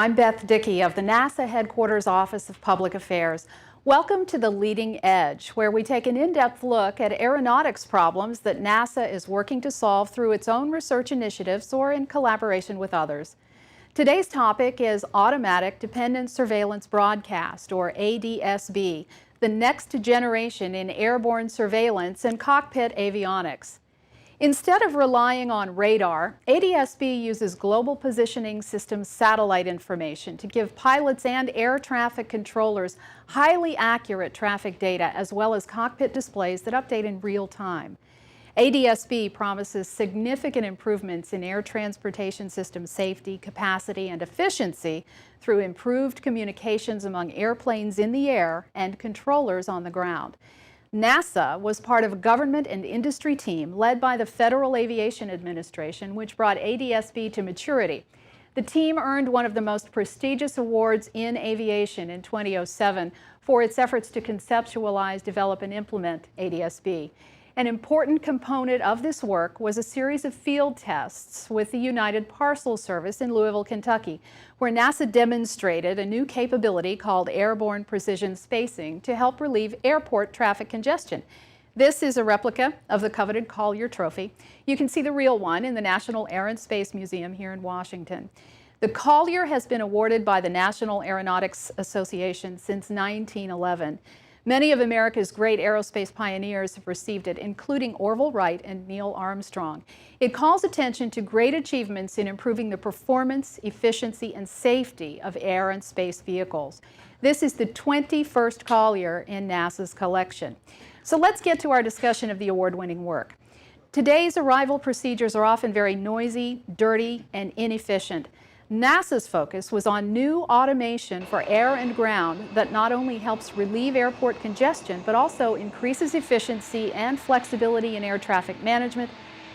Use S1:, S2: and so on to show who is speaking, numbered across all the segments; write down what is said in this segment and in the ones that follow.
S1: I'm Beth Dickey of the NASA Headquarters Office of Public Affairs. Welcome to the Leading Edge, where we take an in-depth look at aeronautics problems that NASA is working to solve through its own research initiatives or in collaboration with others. Today's topic is Automatic Dependent Surveillance Broadcast, or ADSB, the next generation in airborne surveillance and cockpit avionics. Instead of relying on radar, ADSB uses Global Positioning System satellite information to give pilots and air traffic controllers highly accurate traffic data, as well as cockpit displays that update in real time. ADSB promises significant improvements in air transportation system safety, capacity, and efficiency through improved communications among airplanes in the air and controllers on the ground. NASA was part of a government and industry team led by the Federal Aviation Administration, which brought ADSB to maturity. The team earned one of the most prestigious awards in aviation in 2007 for its efforts to conceptualize, develop, and implement ADSB. An important component of this work was a series of field tests with the United Parcel Service in Louisville, Kentucky, where NASA demonstrated a new capability called airborne precision spacing to help relieve airport traffic congestion. This is a replica of the coveted Collier Trophy. You can see the real one in the National Air and Space Museum here in Washington. The Collier has been awarded by the National Aeronautics Association since 1911. Many of America's great aerospace pioneers have received it, including Orville Wright and Neil Armstrong. It calls attention to great achievements in improving the performance, efficiency, and safety of air and space vehicles. This is the 21st Collier in NASA's collection. So let's get to our discussion of the award-winning work. Today's arrival procedures are often very noisy, dirty, and inefficient. NASA's focus was on new automation for air and ground that not only helps relieve airport congestion, but also increases efficiency and flexibility in air traffic management,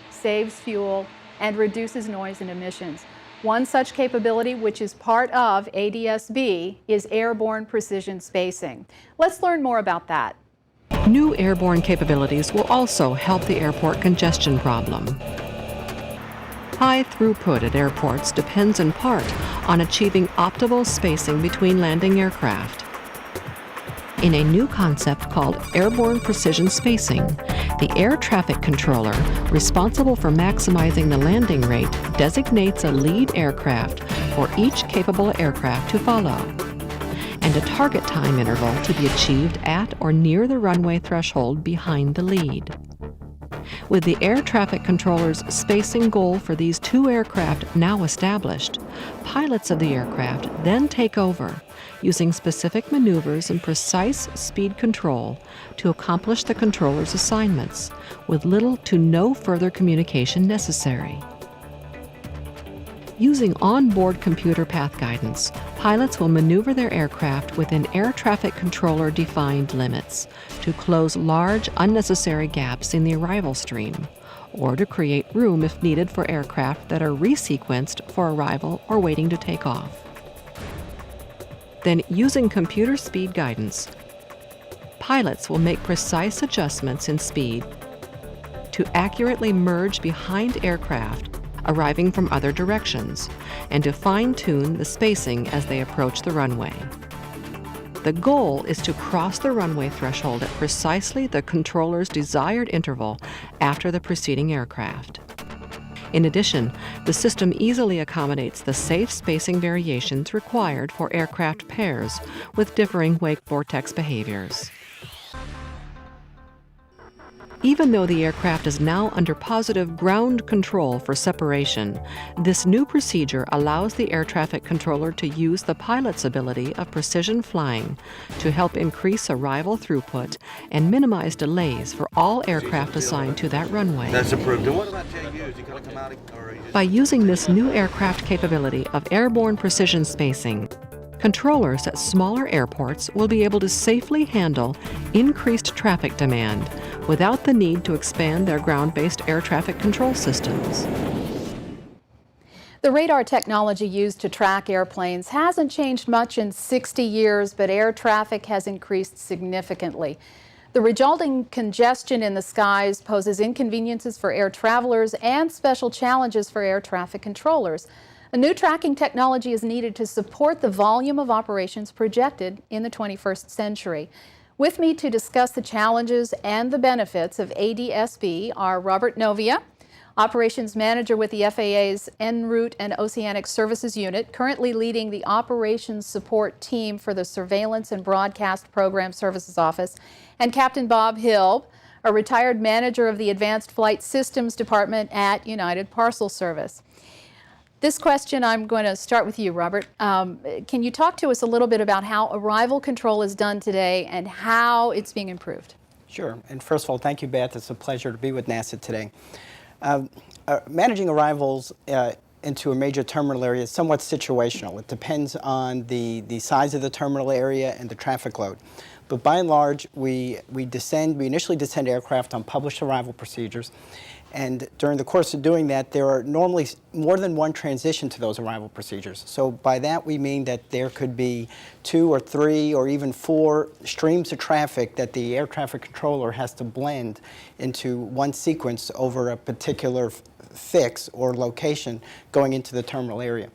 S1: saves fuel, and reduces noise and emissions. One such capability, which is part of ADSB, is airborne precision spacing. Let's learn more about that.
S2: New airborne capabilities will also help the airport congestion problem. High throughput at airports depends in part on achieving optimal spacing between landing aircraft. In a new concept called airborne precision spacing, the air traffic controller, responsible for maximizing the landing rate, designates a lead aircraft for each capable aircraft to follow, and a target time interval to be achieved at or near the runway threshold behind the lead. With the air traffic controller's spacing goal for these two aircraft now established, pilots of the aircraft then take over, using specific maneuvers and precise speed control to accomplish the controller's assignments, with little to no further communication necessary. Using onboard computer path guidance, pilots will maneuver their aircraft within air traffic controller defined limits to close large unnecessary gaps in the arrival stream, or to create room if needed for aircraft that are resequenced for arrival or waiting to take off. Then, using computer speed guidance, pilots will make precise adjustments in speed to accurately merge behind aircraft arriving from other directions, and to fine-tune the spacing as they approach the runway. The goal is to cross the runway threshold at precisely the controller's desired interval after the preceding aircraft. In addition, the system easily accommodates the safe spacing variations required for aircraft pairs with differing wake vortex behaviors. Even though the aircraft is now under positive ground control for separation, this new procedure allows the air traffic controller to use the pilot's ability of precision flying to help increase arrival throughput and minimize delays for all aircraft assigned to that runway.
S3: That's approved. And what about JUs? You gonna come out or
S2: By using this new aircraft capability of airborne precision spacing, controllers at smaller airports will be able to safely handle increased traffic demand without the need to expand their ground-based air traffic control systems.
S1: The radar technology used to track airplanes hasn't changed much in 60 years, but air traffic has increased significantly. The resulting congestion in the skies poses inconveniences for air travelers and special challenges for air traffic controllers. A new tracking technology is needed to support the volume of operations projected in the 21st century. With me to discuss the challenges and the benefits of ADS-B are Robert Novia, Operations Manager with the FAA's En route and Oceanic Services Unit, currently leading the Operations Support Team for the Surveillance and Broadcast Program Services Office, and Captain Bob Hill, a retired manager of the Advanced Flight Systems Department at United Parcel Service. This question, I'm going to start with you, Robert. Can you talk to us a little bit about how arrival control is done today and how it's being improved?
S4: Sure. And first of all, thank you, Beth. It's a pleasure to be with NASA today. Managing arrivals into a major terminal area is somewhat situational. It depends on the size of the terminal area and the traffic load. But by and large, we initially descend aircraft on published arrival procedures. And during the course of doing that, there are normally more than one transition to those arrival procedures. So by that, we mean that there could be 2 or 3 or even 4 streams of traffic that the air traffic controller has to blend into one sequence over a particular fix or location going into the terminal area.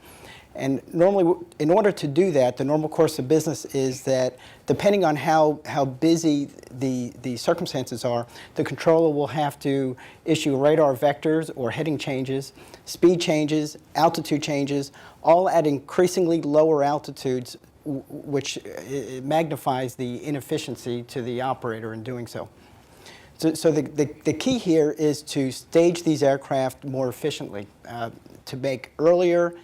S4: And normally, in order to do that, the normal course of business is that depending on how busy the circumstances are, the controller will have to issue radar vectors or heading changes, speed changes, altitude changes, all at increasingly lower altitudes, which magnifies the inefficiency to the operator in doing so. So the key here is to stage these aircraft more efficiently, to make earlier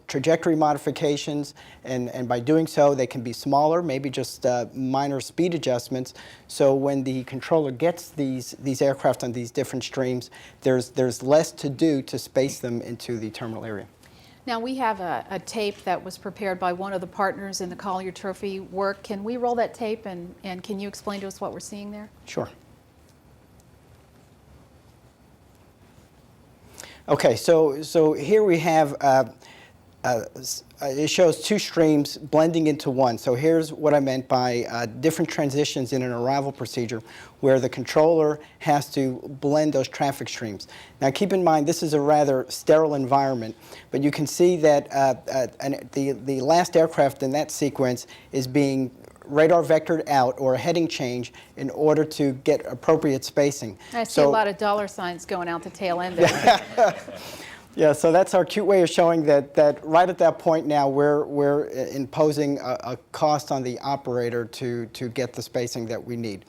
S4: trajectory modifications, and by doing so they can be smaller, maybe just minor speed adjustments. So when the controller gets these aircraft on these different streams, there's less to do to space them into the terminal area.
S1: Now we have a tape that was prepared by one of the partners in the Collier Trophy work. Can we roll that tape and can you explain to us what we're seeing there?
S4: Sure. Okay, so here we have, it shows 2 streams blending into one. So here's what I meant by different transitions in an arrival procedure where the controller has to blend those traffic streams. Now keep in mind this is a rather sterile environment, but you can see that the last aircraft in that sequence is being radar vectored out or a heading change in order to get appropriate spacing.
S1: I see a lot of dollar signs going out the tail end there.
S4: Yeah, so that's our cute way of showing that right at that point now we're imposing a cost on the operator to get the spacing that we need.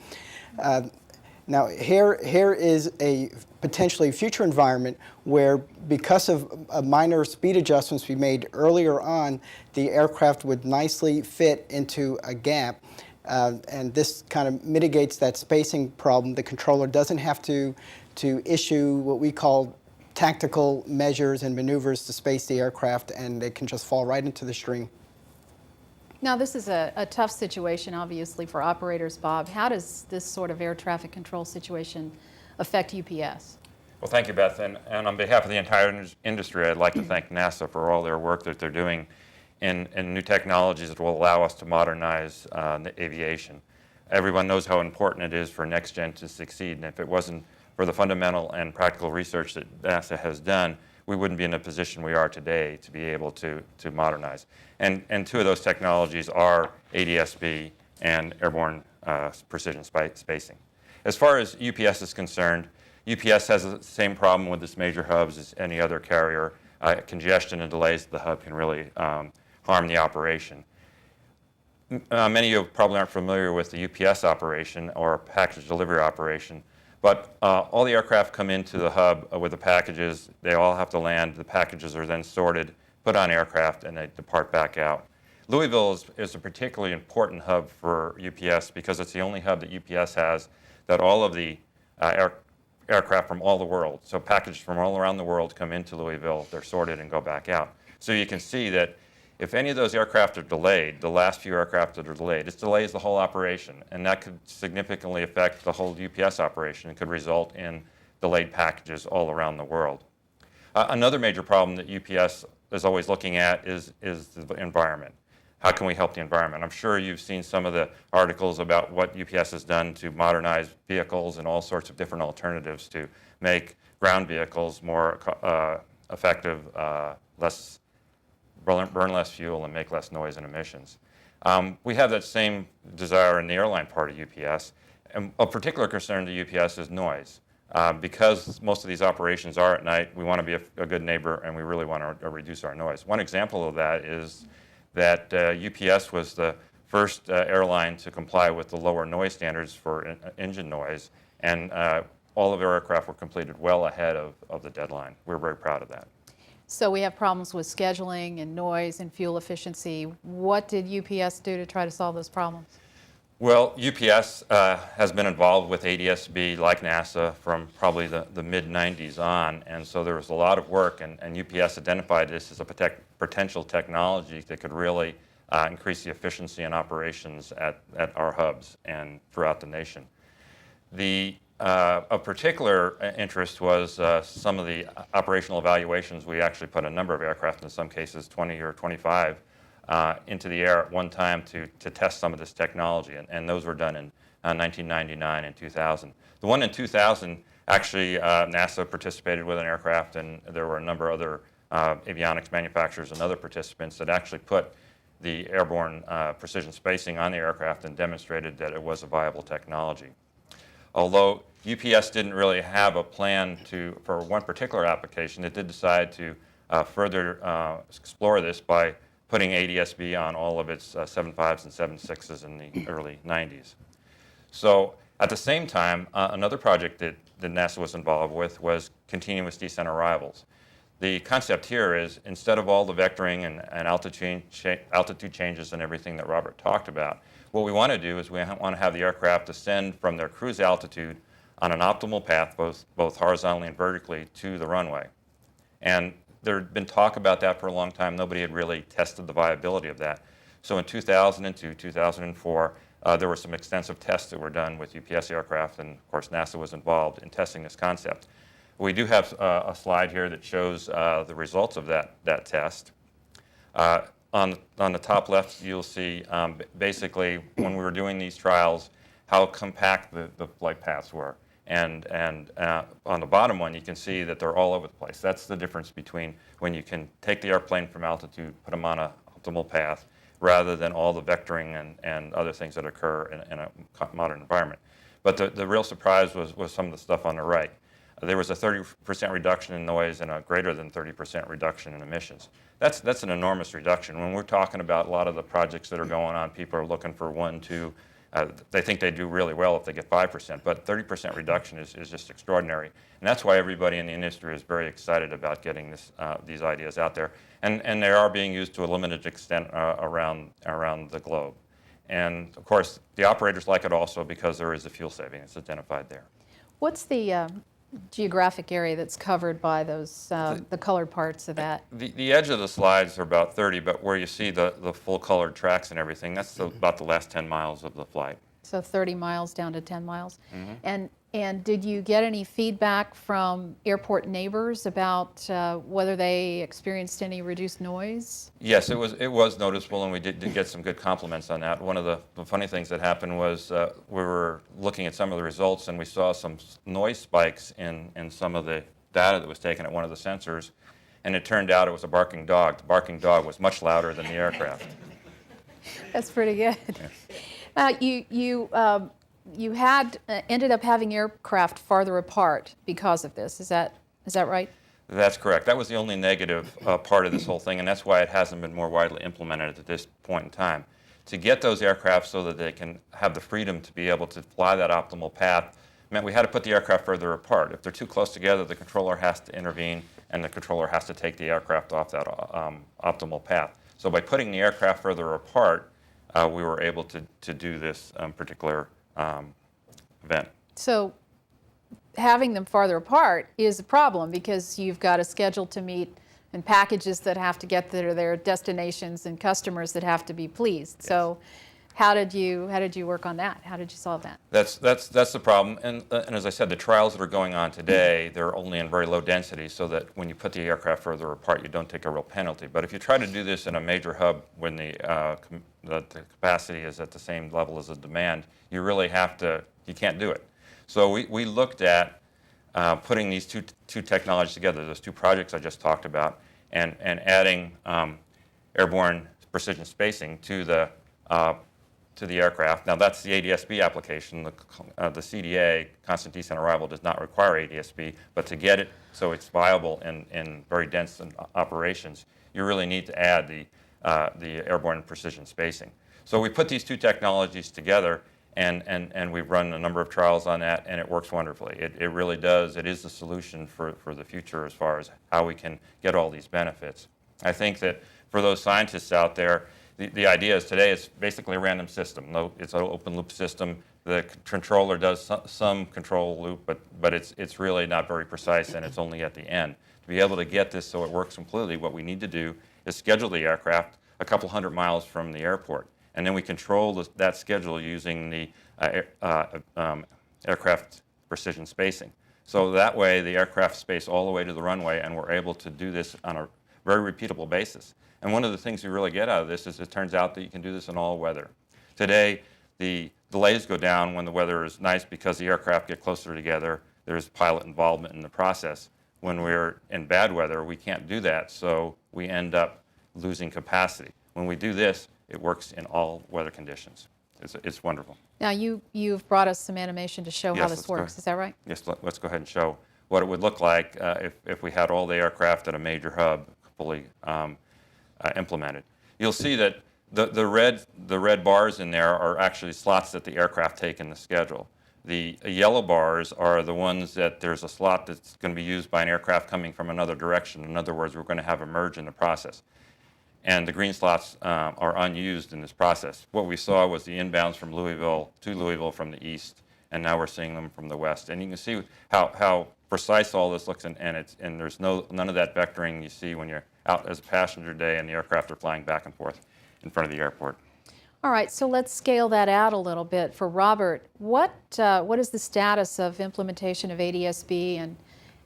S4: Now here is a potentially future environment where, because of minor speed adjustments we made earlier on, the aircraft would nicely fit into a gap, and this kind of mitigates that spacing problem. The controller doesn't have to issue what we call tactical measures and maneuvers to space the aircraft, and they can just fall right into the stream.
S1: Now this is a tough situation obviously for operators, Bob. How does this sort of air traffic control situation affect UPS?
S5: Well, thank you, Beth. And on behalf of the entire industry, I'd like to thank NASA for all their work that they're doing in new technologies that will allow us to modernize the aviation. Everyone knows how important it is for next gen to succeed, and if it wasn't for the fundamental and practical research that NASA has done, we wouldn't be in a position we are today to be able to modernize. And 2 of those technologies are ADS-B and airborne precision spacing. As far as UPS is concerned, UPS has the same problem with its major hubs as any other carrier. Congestion and delays at the hub can really harm the operation. Many of you probably aren't familiar with the UPS operation or package delivery operation, but all the aircraft come into the hub with the packages. They all have to land. The packages are then sorted, put on aircraft, and they depart back out. Louisville is a particularly important hub for UPS because it's the only hub that UPS has that all of the aircraft from all the world, so packages from all around the world come into Louisville, they're sorted and go back out. So you can see that if any of those aircraft are delayed, the last few aircraft that are delayed, it delays the whole operation, and that could significantly affect the whole UPS operation and could result in delayed packages all around the world. Another major problem that UPS is always looking at is the environment. How can we help the environment? I'm sure you've seen some of the articles about what UPS has done to modernize vehicles and all sorts of different alternatives to make ground vehicles more effective, less burn less fuel and make less noise and emissions. We have that same desire in the airline part of UPS. And of particular concern to UPS is noise. Because most of these operations are at night, we want to be a good neighbor, and we really want to reduce our noise. One example of that is that UPS was the first airline to comply with the lower noise standards for engine noise, and all of our aircraft were completed well ahead of the deadline. We're very proud of that.
S1: So we have problems with scheduling and noise and fuel efficiency. What did UPS do to try to solve those problems?
S5: Well, UPS has been involved with ADS-B like NASA from probably the mid-90s on, and so there was a lot of work, and UPS identified this as a potential technology that could really increase the efficiency and operations at our hubs and throughout the nation. Of particular interest was some of the operational evaluations. We actually put a number of aircraft, in some cases 20 or 25, into the air at one time to test some of this technology, and those were done in 1999 and 2000. The one in 2000, actually, NASA participated with an aircraft, and there were a number of other avionics manufacturers and other participants that actually put the airborne precision spacing on the aircraft and demonstrated that it was a viable technology. Although UPS didn't really have a plan for one particular application, it did decide to further explore this by putting ADS-B on all of its 7.5s and 7.6s in the early 90s. So at the same time, another project that NASA was involved with was continuous descent arrivals. The concept here is, instead of all the vectoring and altitude changes and everything that Robert talked about, what we want to do is we want to have the aircraft descend from their cruise altitude on an optimal path, both horizontally and vertically, to the runway. And there had been talk about that for a long time. Nobody had really tested the viability of that. So in 2002, 2004, there were some extensive tests that were done with UPS aircraft, and of course NASA was involved in testing this concept. We do have a slide here that shows the results of that test. On the top left, you'll see basically when we were doing these trials, how compact the flight paths were. And on the bottom one, you can see that they're all over the place. That's the difference between when you can take the airplane from altitude, put them on an optimal path, rather than all the vectoring and other things that occur in a modern environment. But the real surprise was some of the stuff on the right. There was a 30% reduction in noise and a greater than 30% reduction in emissions. That's an enormous reduction. When we're talking about a lot of the projects that are going on, people are looking for 1, 2. They think they do really well if they get 5%, but 30% reduction is just extraordinary. And that's why everybody in the industry is very excited about getting these ideas out there. And they are being used to a limited extent around the globe. And of course, the operators like it also because there is a fuel saving that's identified there.
S1: What's the geographic area that's covered by those the colored parts of that?
S5: The edge of the slides are about 30, but where you see the full colored tracks and everything, that's about the last 10 miles of the flight.
S1: So 30 miles down to 10 miles.
S5: Mm-hmm.
S1: And did you get any feedback from airport neighbors about whether they experienced any reduced noise?
S5: Yes, it was noticeable, and we did get some good compliments on that. One of the funny things that happened was we were looking at some of the results, and we saw some noise spikes in some of the data that was taken at one of the sensors, and it turned out it was a barking dog. The barking dog was much louder than the aircraft.
S1: That's pretty good.
S5: Yes.
S1: You had ended up having aircraft farther apart because of this. Is that right?
S5: That's correct. That was the only negative part of this whole thing, and that's why it hasn't been more widely implemented at this point in time. To get those aircraft so that they can have the freedom to be able to fly that optimal path meant we had to put the aircraft further apart. If they're too close together, the controller has to intervene, and the controller has to take the aircraft off that optimal path. So by putting the aircraft further apart, we were able to do this particular event.
S1: So having them farther apart is a problem because you've got a schedule to meet and packages that have to get to their destinations and customers that have to be pleased. Yes. So how did you work on that? How did you solve that?
S5: That's the problem. And as I said, the trials that are going on today, they're only in very low density so that when you put the aircraft further apart, you don't take a real penalty. But if you try to do this in a major hub when the capacity is at the same level as the demand, you really you can't do it. So we looked at putting these two technologies together, those two projects I just talked about, and adding airborne precision spacing to the aircraft. Now that's the ADS-B application. The CDA, constant descent arrival, does not require ADS-B, but to get it so it's viable in very dense operations, you really need to add the airborne precision spacing. So we put these two technologies together, and we've run a number of trials on that, and it works wonderfully. It really does. It is the solution for the future as far as how we can get all these benefits. I think that for those scientists out there, the idea is today it's basically a random system. It's an open loop system. The controller does some control loop, but it's really not very precise, and it's only at the end. To be able to get this so it works completely, what we need to do is schedule the aircraft a couple hundred miles from the airport, and then we control that schedule using the aircraft precision spacing. So that way the aircraft space all the way to the runway, and we're able to do this on a very repeatable basis. And one of the things we really get out of this is it turns out that you can do this in all weather. Today, the delays go down when the weather is nice because the aircraft get closer together. There's pilot involvement in the process. When we're in bad weather, we can't do that, so we end up losing capacity. When we do this, it works in all weather conditions. It's wonderful.
S1: Now, you've brought us some animation to show how this works. Is that right?
S5: Yes, let's go ahead and show what it would look like if we had all the aircraft at a major hub fully implemented. You'll see that the red bars in there are actually slots that the aircraft take in the schedule. The yellow bars are the ones that there's a slot that's going to be used by an aircraft coming from another direction. In other words, we're going to have a merge in the process. And the green slots are unused in this process. What we saw was the inbounds from Louisville to Louisville from the east, and now we're seeing them from the west. And you can see how precise all this looks, and there's none of that vectoring you see when you're out as a passenger day and the aircraft are flying back and forth in front of the airport.
S1: All right, so let's scale that out a little bit. For Robert, what is the status of implementation of ADS-B, and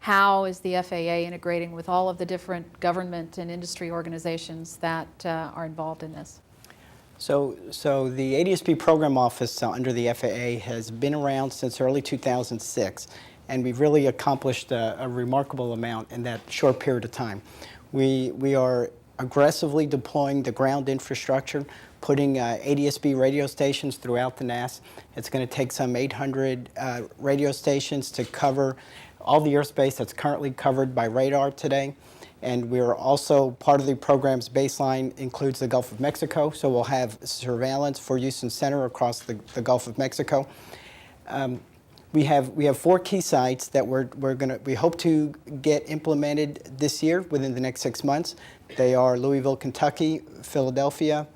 S1: how is the FAA integrating with all of the different government and industry organizations that are involved in this?
S4: So the ADS-B program office under the FAA has been around since early 2006, and we've really accomplished a remarkable amount in that short period of time. We are aggressively deploying the ground infrastructure, putting ADS-B radio stations throughout the NAS. It's going to take some 800 radio stations to cover all the airspace that's currently covered by radar today. And we're also, part of the program's baseline includes the Gulf of Mexico, so we'll have surveillance for Houston Center across the Gulf of Mexico. We have 4 key sites that we hope to get implemented this year within the next 6 months. They are Louisville, Kentucky, Philadelphia,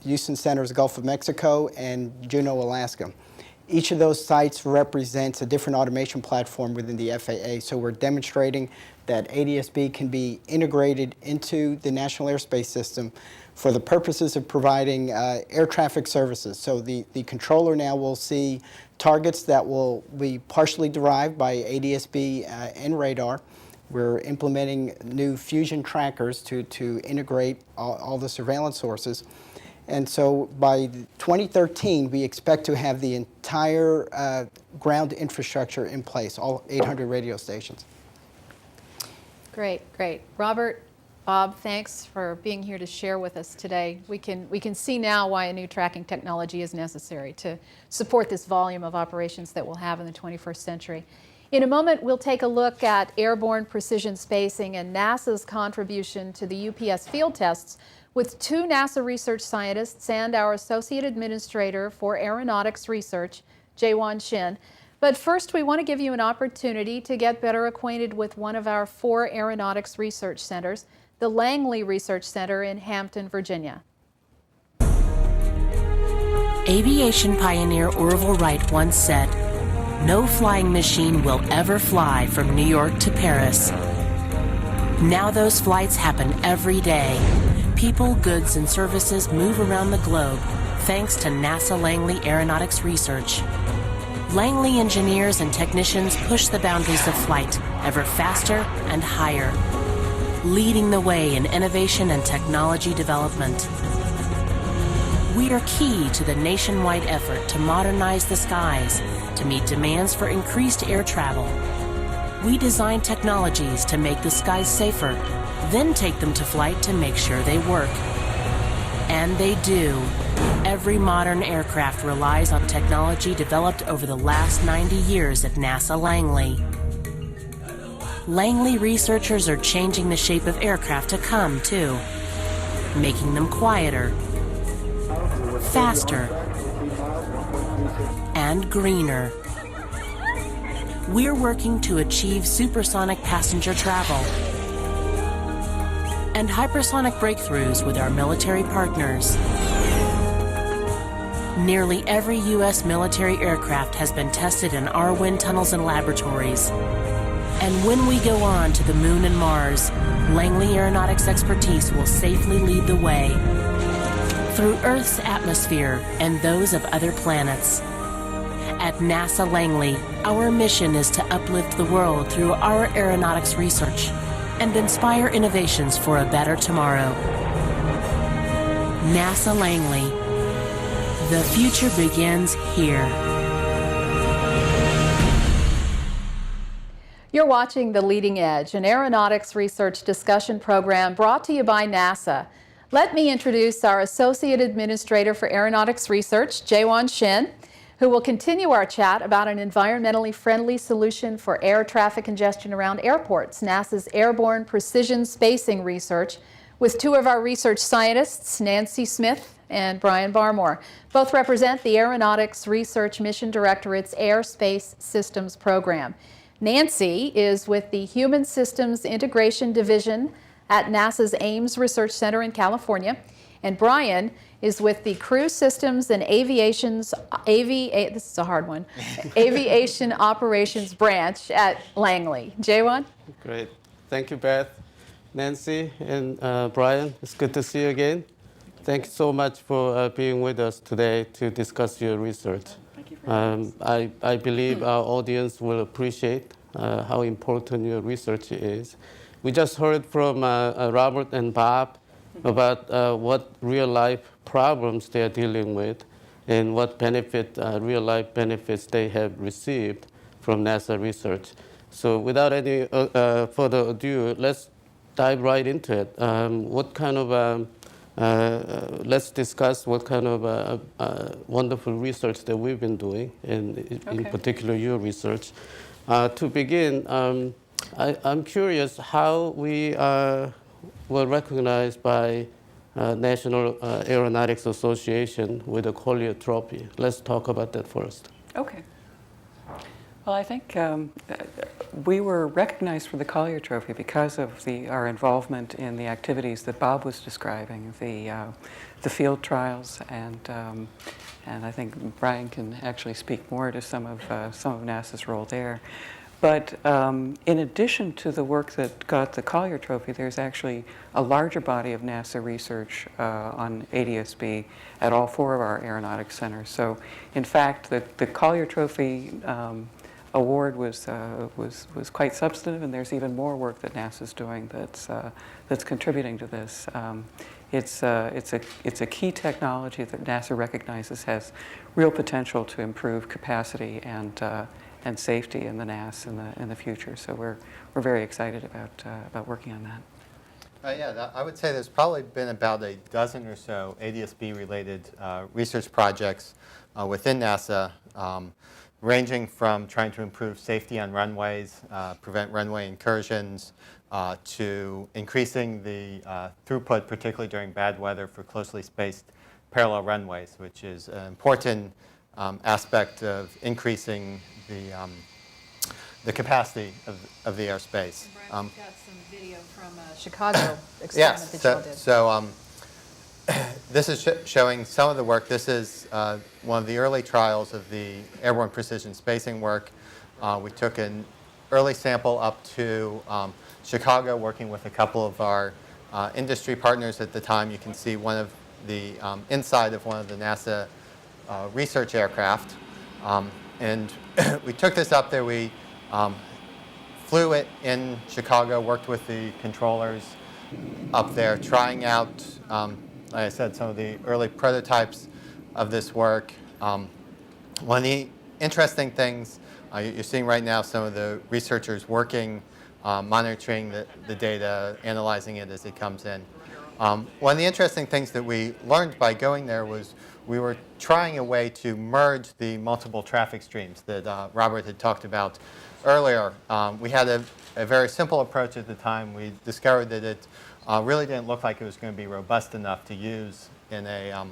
S4: Houston Center's Gulf of Mexico, and Juneau, Alaska. Each of those sites represents a different automation platform within the FAA, so we're demonstrating that ADS-B can be integrated into the National Airspace System for the purposes of providing air traffic services. So the controller now will see targets that will be partially derived by ADS-B and radar. We're implementing new fusion trackers to integrate all the surveillance sources. And so by 2013, we expect to have the entire ground infrastructure in place, all 800 radio stations.
S1: Great, great. Robert, Bob, thanks for being here to share with us today. We can see now why a new tracking technology is necessary to support this volume of operations that we'll have in the 21st century. In a moment, we'll take a look at airborne precision spacing and NASA's contribution to the UPS field tests with 2 NASA research scientists and our Associate Administrator for Aeronautics Research, Jaewon Shin. But first, we want to give you an opportunity to get better acquainted with one of our 4 aeronautics research centers, the Langley Research Center in Hampton, Virginia.
S6: Aviation pioneer Orville Wright once said, "No flying machine will ever fly from New York to Paris." Now those flights happen every day. People, goods, and services move around the globe thanks to NASA Langley Aeronautics Research. Langley engineers and technicians push the boundaries of flight ever faster and higher, leading the way in innovation and technology development. We are key to the nationwide effort to modernize the skies to meet demands for increased air travel. We design technologies to make the skies safer, then take them to flight to make sure they work. And they do. Every modern aircraft relies on technology developed over the last 90 years at NASA Langley. Langley researchers are changing the shape of aircraft to come, too, making them quieter, faster, and greener. We're working to achieve supersonic passenger travel and hypersonic breakthroughs with our military partners. Nearly every U.S. military aircraft has been tested in our wind tunnels and laboratories. And when we go on to the Moon and Mars, Langley Aeronautics expertise will safely lead the way through Earth's atmosphere and those of other planets. At NASA Langley, our mission is to uplift the world through our aeronautics research and inspire innovations for a better tomorrow. NASA Langley. The future begins here.
S1: You're watching The Leading Edge, an aeronautics research discussion program brought to you by NASA. Let me introduce our Associate Administrator for Aeronautics Research, Jaewon Shin, who will continue our chat about an environmentally friendly solution for air traffic congestion around airports, NASA's Airborne Precision Spacing Research, with two of our research scientists, Nancy Smith and Brian Barmore. Both represent the Aeronautics Research Mission Directorate's Airspace Systems Program. Nancy is with the Human Systems Integration Division at NASA's Ames Research Center in California, and Brian is with the Crew Systems and Aviation Operations Branch at Langley. Jaewon?
S7: Great. Thank you, Beth, Nancy, and Brian. It's good to see you again. Thank you so much for being with us today to discuss your research.
S1: Thank you for having us.
S7: I believe our audience will appreciate how important your research is. We just heard from Robert and Bob about what real-life problems they are dealing with and what real-life benefits they have received from NASA research. So without any further ado, let's dive right into it. Let's discuss what kind of wonderful research that we've been doing, and in particular your research. To begin, I'm curious how we were recognized by National Aeronautics Association with the Collier Trophy. Let's talk about that first.
S8: Okay. Well, I think we were recognized for the Collier Trophy because of our involvement in the activities that Bob was describing, the field trials, and I think Brian can actually speak more to some of NASA's role there. But in addition to the work that got the Collier Trophy, there's actually a larger body of NASA research on ADS-B at all four of our aeronautics centers. So, in fact, the Collier Trophy award was quite substantive, and there's even more work that NASA's doing that's contributing to this. It's a key technology that NASA recognizes has real potential to improve capacity and safety in the NAS in the future. So we're very excited about working on that.
S9: I would say there's probably been about a dozen or so ADS-B related research projects within NASA, ranging from trying to improve safety on runways, prevent runway incursions, to increasing the throughput, particularly during bad weather, for closely spaced parallel runways, which is an important aspect of increasing the capacity of the airspace.
S1: Brian's got some video from a Chicago experiment that y'all did.
S9: So this is showing some of the work. This is one of the early trials of the airborne precision spacing work. We took an early sample up to Chicago, working with a couple of our industry partners at the time. You can see one of the inside of one of the NASA research aircraft. And we took this up there. We flew it in Chicago, worked with the controllers up there, trying out, like I said, some of the early prototypes of this work. One of the interesting things You're seeing right now some of the researchers working, monitoring the data, analyzing it as it comes in. One of the interesting things that we learned by going there was we were trying a way to merge the multiple traffic streams that Robert had talked about earlier. We had a very simple approach at the time. We discovered that it really didn't look like it was going to be robust enough to use in a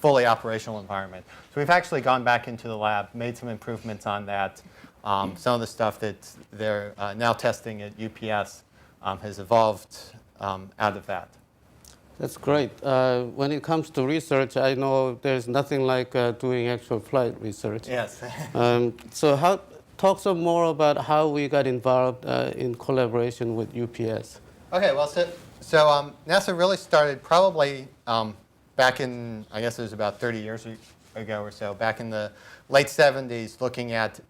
S9: fully operational environment. So we've actually gone back into the lab, made some improvements on that. Some of the stuff that they're now testing at UPS has evolved out of that.
S7: That's great. When it comes to research, I know there's nothing like doing actual flight research.
S9: Yes.
S7: So talk some more about how we got involved in collaboration with UPS.
S9: Okay, well, so NASA really started probably back in, I guess it was about 30 years ago or so, back in the late 70s, looking at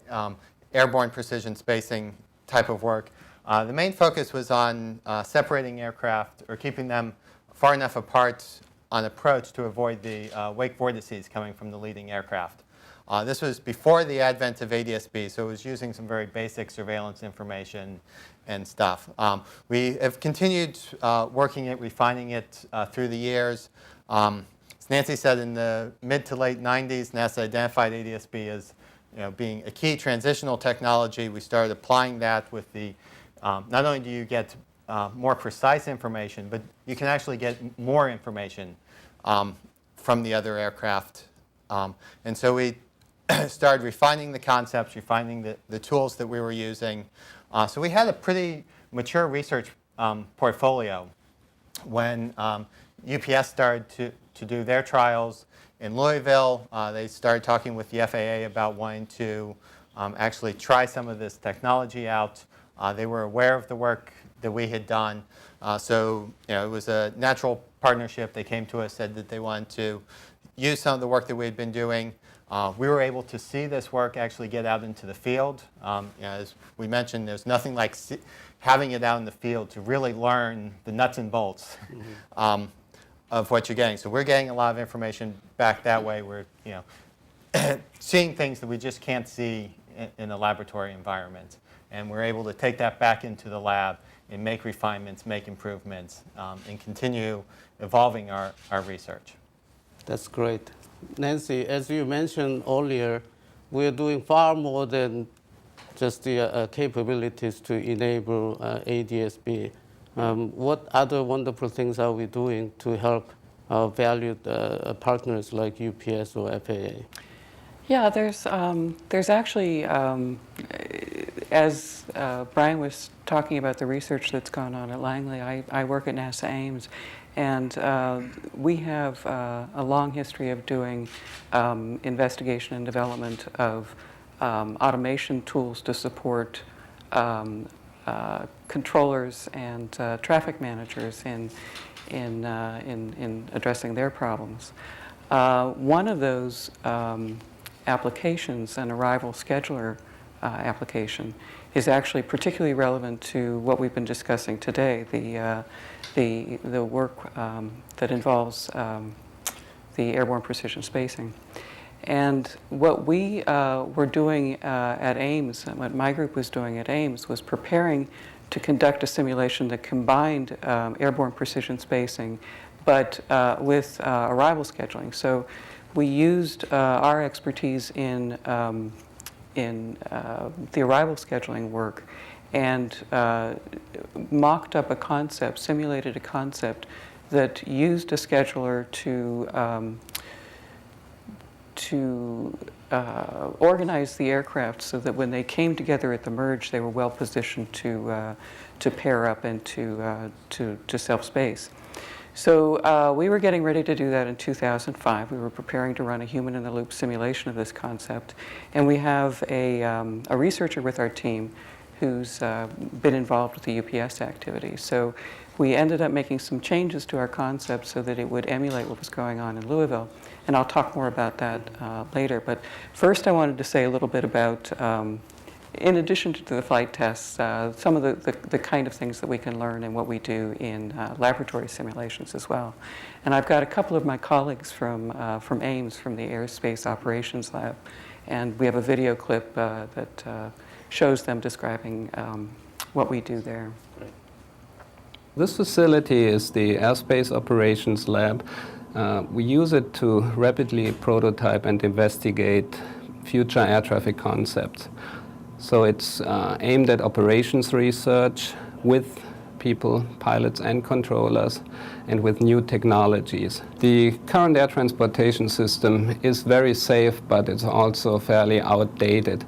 S9: airborne precision spacing type of work. The main focus was on separating aircraft or keeping them far enough apart on approach to avoid the wake vortices coming from the leading aircraft. This was before the advent of ADS-B, so it was using some very basic surveillance information and stuff. We have continued working it, refining it through the years. As Nancy said, in the mid to late 90s, NASA identified ADS-B as being a key transitional technology. We started applying that with the, not only do you get more precise information, but you can actually get more information from the other aircraft. And so we started refining the concepts, refining the tools that we were using. So we had a pretty mature research portfolio when UPS started to do their trials in Louisville. They started talking with the FAA about wanting to actually try some of this technology out. They were aware of the work that we had done. So it was a natural partnership. They came to us, said that they wanted to use some of the work that we had been doing. We were able to see this work actually get out into the field. As we mentioned, there's nothing like having it out in the field to really learn the nuts and bolts of what you're getting. So we're getting a lot of information back that way. We're seeing things that we just can't see in a laboratory environment. And we're able to take that back into the lab and make refinements, make improvements, and continue evolving our research. That's
S7: great. Nancy, as you mentioned earlier, we're doing far more than just the capabilities to enable ADS-B. What other wonderful things are we doing to help our valued partners like UPS or FAA?
S8: Yeah, there's actually, as Brian was talking about the research that's gone on at Langley, I work at NASA Ames, and we have a long history of doing investigation and development of automation tools to support controllers and traffic managers in addressing their problems. One of those applications, an arrival scheduler application, is actually particularly relevant to what we've been discussing today, the work that involves the airborne precision spacing. And what we were doing at Ames, what my group was doing at Ames, was preparing to conduct a simulation that combined airborne precision spacing, but with arrival scheduling. So we used our expertise in the arrival scheduling work and mocked up a concept, simulated a concept that used a scheduler to organize the aircraft so that when they came together at the merge, they were well positioned to pair up and to self-space. So we were getting ready to do that in 2005. We were preparing to run a human-in-the-loop simulation of this concept. And we have a researcher with our team who's been involved with the UPS activity. So we ended up making some changes to our concept so that it would emulate what was going on in Louisville. And I'll talk more about that later. But first I wanted to say a little bit about, in addition to the flight tests, some of the kind of things that we can learn and what we do in laboratory simulations as well. And I've got a couple of my colleagues from Ames, from the Aerospace Operations Lab, And we have a video clip that shows them describing what we do there.
S10: This facility is the Airspace Operations Lab. We use it to rapidly prototype and investigate future air traffic concepts. So it's aimed at operations research with people, pilots and controllers, and with new technologies. The current air transportation system is very safe, but it's also fairly outdated.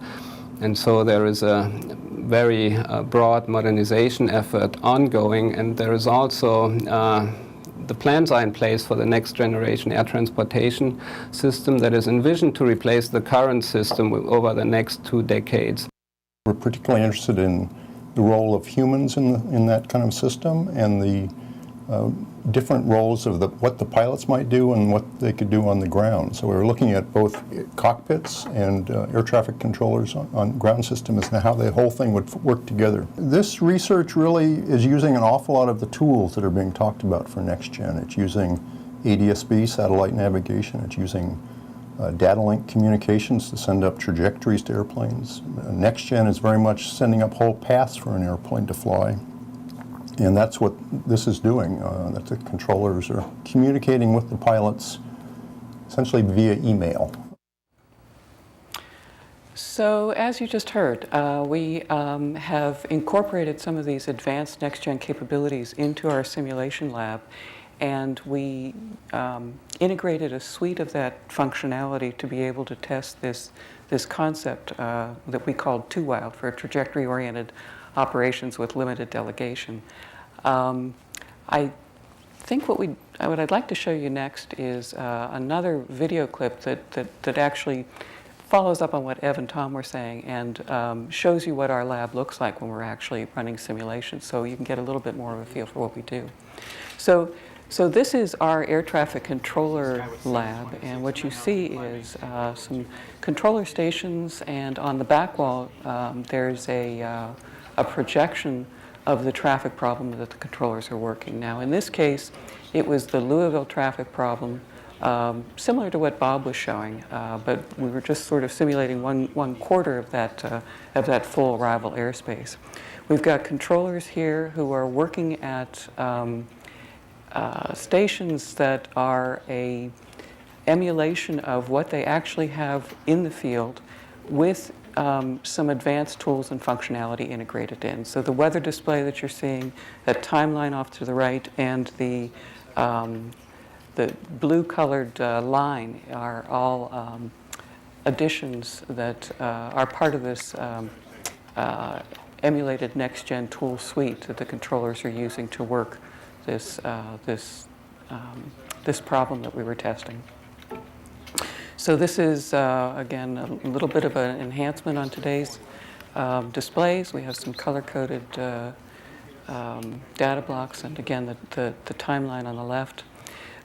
S10: And so there is a very broad modernization effort ongoing, and there is also the plans are in place for the next generation air transportation system that is envisioned to replace the current system over the next 2 decades.
S11: We're particularly interested in the role of humans in that kind of system, and the different roles of what the pilots might do and what they could do on the ground. So we're looking at both cockpits and air traffic controllers on ground systems and how the whole thing would work together. This research really is using an awful lot of the tools that are being talked about for next gen. It's using ADS-B, satellite navigation. It's using data link communications to send up trajectories to airplanes. Next gen is very much sending up whole paths for an airplane to fly. And that's what this is doing, that the controllers are communicating with the pilots essentially via email.
S8: So as you just heard, we have incorporated some of these advanced next-gen capabilities into our simulation lab, and we integrated a suite of that functionality to be able to test this concept that we called Too Wild for trajectory-oriented operations with limited delegation. I think what I'd like to show you next is another video clip that actually follows up on what Ev and Tom were saying and shows you what our lab looks like when we're actually running simulations, so you can get a little bit more of a feel for what we do. So this is our air traffic controller lab, and what you see is some controller stations, and on the back wall there's a projection of the traffic problem that the controllers are working. Now in this case, it was the Louisville traffic problem, similar to what Bob was showing, but we were just sort of simulating one quarter of that full arrival airspace. We've got controllers here who are working at stations that are a emulation of what they actually have in the field with some advanced tools and functionality integrated in. So the weather display that you're seeing, that timeline off to the right, and the blue-colored line are all additions that are part of this emulated next-gen tool suite that the controllers are using to work this problem that we were testing. So this is, again, a little bit of an enhancement on today's displays. We have some color-coded data blocks, and again, the timeline on the left.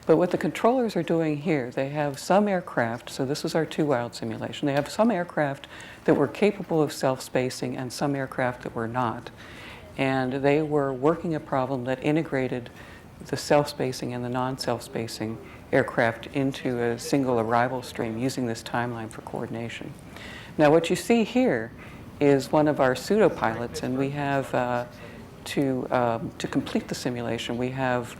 S8: But what the controllers are doing here, they have some aircraft, so this is our Too Wild simulation, they have some aircraft that were capable of self-spacing and some aircraft that were not. And they were working a problem that integrated the self-spacing and the non-self-spacing aircraft into a single arrival stream using this timeline for coordination. Now what you see here is one of our pseudo-pilots, and we have, to complete the simulation, we have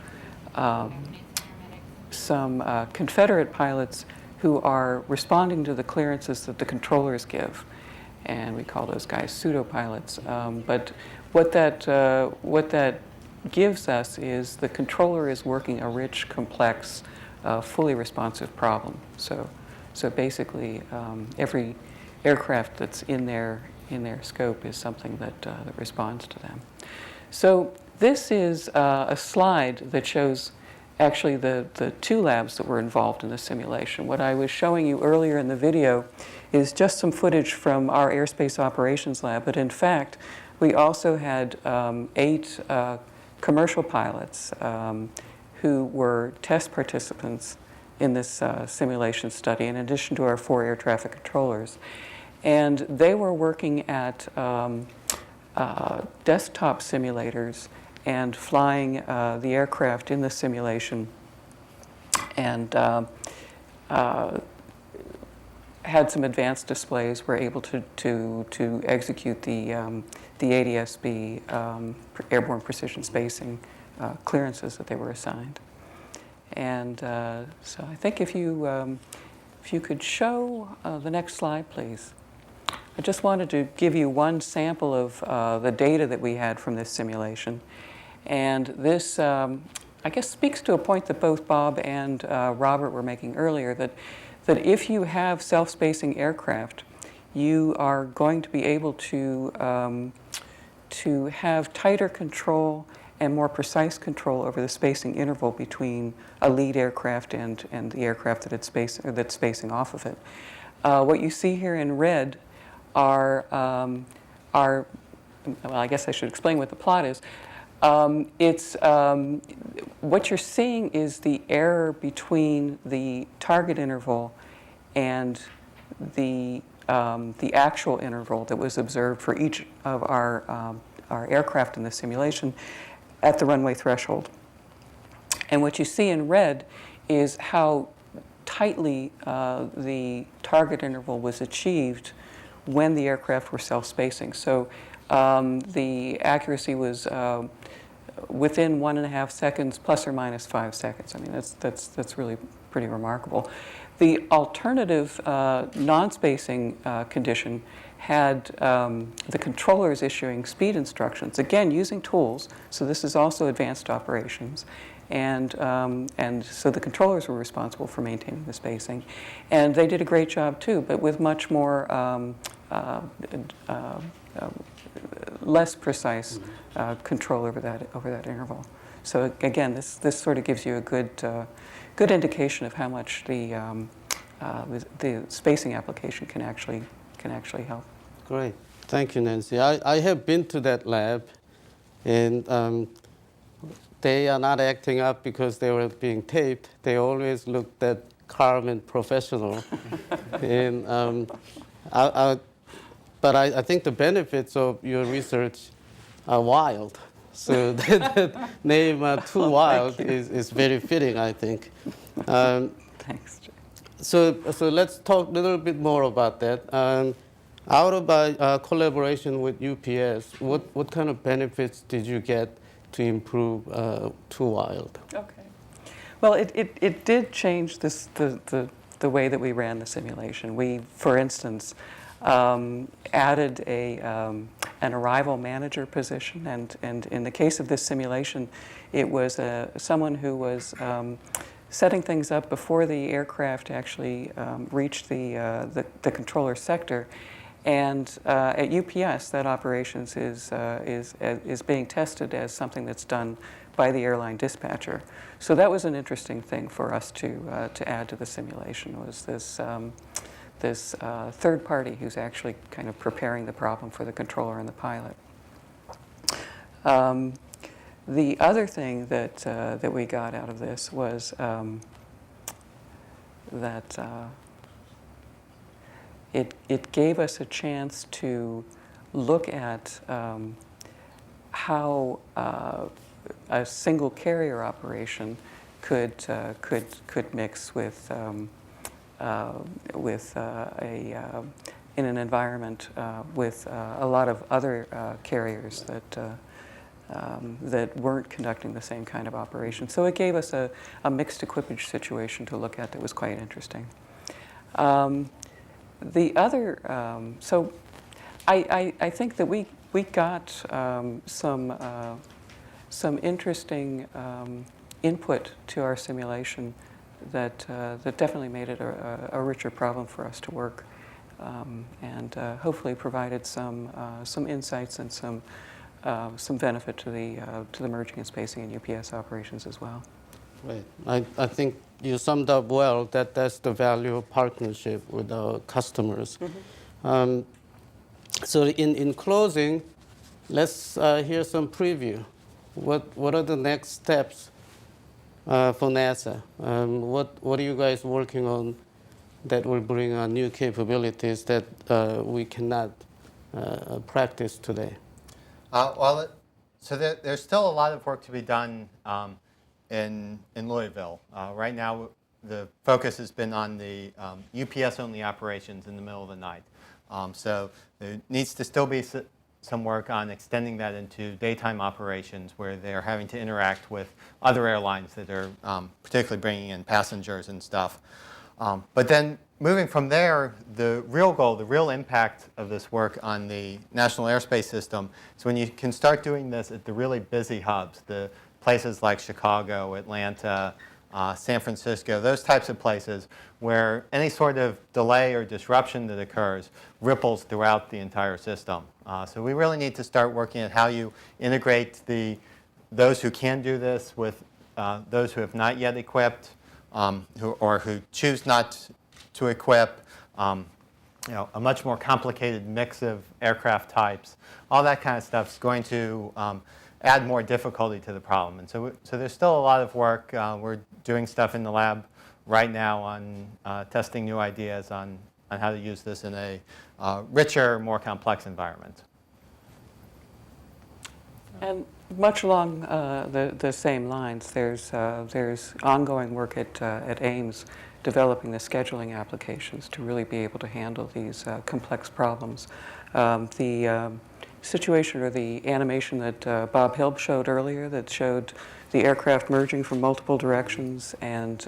S8: some Confederate pilots who are responding to the clearances that the controllers give, and we call those guys pseudo-pilots. But what that gives us is the controller is working a rich, complex, fully responsive problem. So basically, every aircraft that's in their scope is something that responds to them. So this is a slide that shows actually the two labs that were involved in the simulation. What I was showing you earlier in the video is just some footage from our airspace operations lab, but in fact, we also had 8 commercial pilots who were test participants in this simulation study, in addition to our 4 air traffic controllers. And they were working at desktop simulators and flying the aircraft in the simulation. And had some advanced displays, were able to execute the ADS-B airborne precision spacing clearances that they were assigned. And so I think if you could show the next slide, please. I just wanted to give you one sample of the data that we had from this simulation. And this, I guess, speaks to a point that both Bob and Robert were making earlier, that if you have self-spacing aircraft, you are going to be able to have tighter control and more precise control over the spacing interval between a lead aircraft and the aircraft that's spacing off of it. What you see here in red are, well, I guess I should explain what the plot is. What you're seeing is the error between the target interval and the actual interval that was observed for each of our aircraft in the simulation at the runway threshold. And what you see in red is how tightly the target interval was achieved when the aircraft were self-spacing. So the accuracy was within 1.5 seconds, plus or minus 5 seconds. I mean, that's really pretty remarkable. The alternative non-spacing condition had the controllers issuing speed instructions, again using tools. So this is also advanced operations, and so the controllers were responsible for maintaining the spacing, and they did a great job too, but with much more less precise control over that interval. So again, this sort of gives you a good indication of how much the spacing application can actually help.
S7: Great. Thank you, Nancy. I have been to that lab, and they are not acting up because they were being taped. They always looked that calm and professional. And but I think the benefits of your research are wild. So that name, Too Wild, is very fitting, I think.
S8: Thanks, Jay.
S7: So let's talk a little bit more about that. Out of collaboration with UPS, what kind of benefits did you get to improve Too Wild? Okay.
S8: Well, it did change the way that we ran the simulation. We, for instance, added an arrival manager position, and in the case of this simulation, it was someone who was setting things up before the aircraft actually reached the controller sector. And at UPS, that operations is being tested as something that's done by the airline dispatcher. So that was an interesting thing for us to add to the simulation, was this third party who's actually kind of preparing the problem for the controller and the pilot. The other thing that we got out of this was that it gave us a chance to look at how a single carrier operation could mix with in an environment with a lot of other carriers that weren't conducting the same kind of operation. So it gave us a mixed equipage situation to look at that was quite interesting. The other, so I think that we got some interesting input to our simulation that definitely made it a richer problem for us to work, and hopefully provided some insights and some benefit to the merging and spacing and UPS operations as well.
S7: Right. I think you summed up well that that's the value of partnership with our customers. Mm-hmm. So in closing, let's hear some preview. What are the next steps for NASA? What are you guys working on that will bring on new capabilities that we cannot practice today?
S9: So there's still a lot of work to be done in Louisville. Right now, the focus has been on the UPS-only operations in the middle of the night. So there needs to still be some work on extending that into daytime operations where they're having to interact with other airlines that are particularly bringing in passengers and stuff. But then moving from there, the real goal, the real impact of this work on the National Airspace System is when you can start doing this at the really busy hubs, the places like Chicago, Atlanta, San Francisco, those types of places where any sort of delay or disruption that occurs ripples throughout the entire system. So we really need to start working at how you integrate those who can do this with those who have not yet equipped or who choose not to equip, a much more complicated mix of aircraft types. All that kind of stuff is going to add more difficulty to the problem. And so there's still a lot of work. We're doing stuff in the lab right now on testing new ideas on how to use this in a richer, more complex environment.
S8: And much along the same lines, there's ongoing work at Ames developing the scheduling applications to really be able to handle these complex problems. The situation or the animation that Bob Hilb showed earlier that showed the aircraft merging from multiple directions and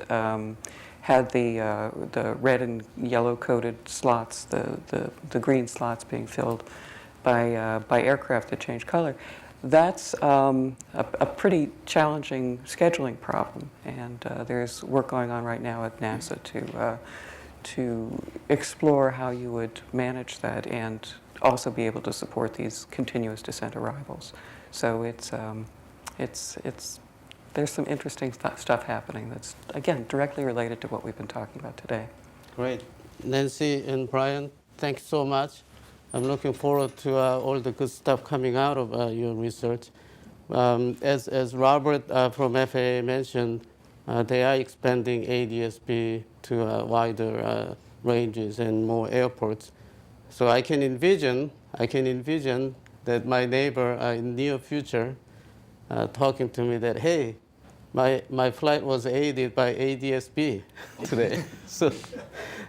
S8: had the red and yellow coated slots, the green slots being filled by aircraft that change color. That's a pretty challenging scheduling problem, and there's work going on right now at NASA to explore how you would manage that and also be able to support these continuous descent arrivals. So there's some interesting stuff happening that's, again, directly related to what we've been talking about today.
S7: Great. Nancy and Brian, thanks so much. I'm looking forward to all the good stuff coming out of your research. As Robert from FAA mentioned, they are expanding ADS-B to wider ranges and more airports. So I can envision that my neighbor in near future talking to me that, hey, my flight was aided by ADS-B today. So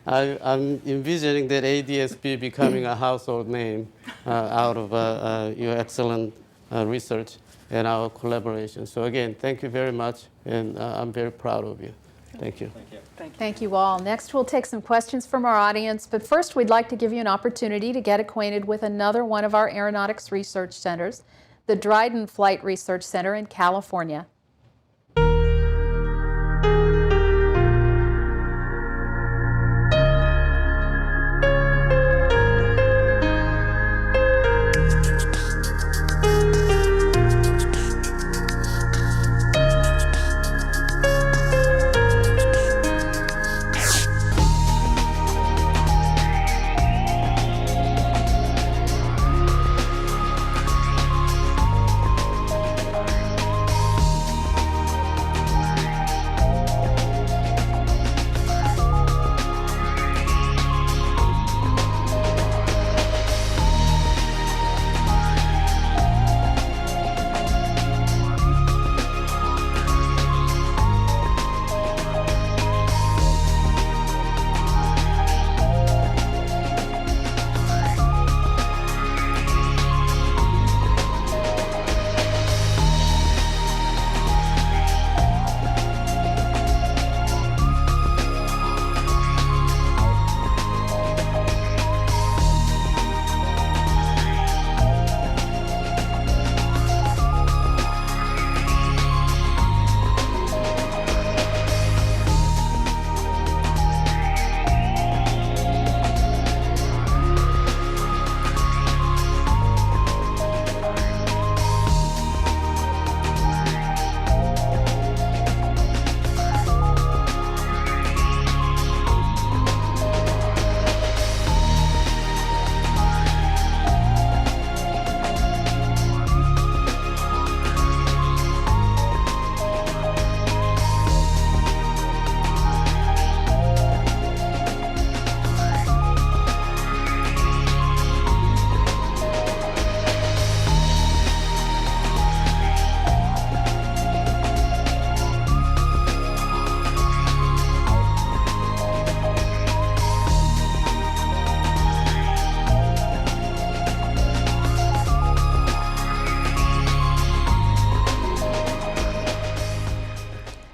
S7: I'm envisioning that ADS-B becoming a household name out of your excellent research and our collaboration. So again, thank you very much, and I'm very proud of you. Thank you.
S8: Thank you.
S1: Thank you all. Next, we'll take some questions from our audience, but first we'd like to give you an opportunity to get acquainted with another one of our aeronautics research centers, the Dryden Flight Research Center in California.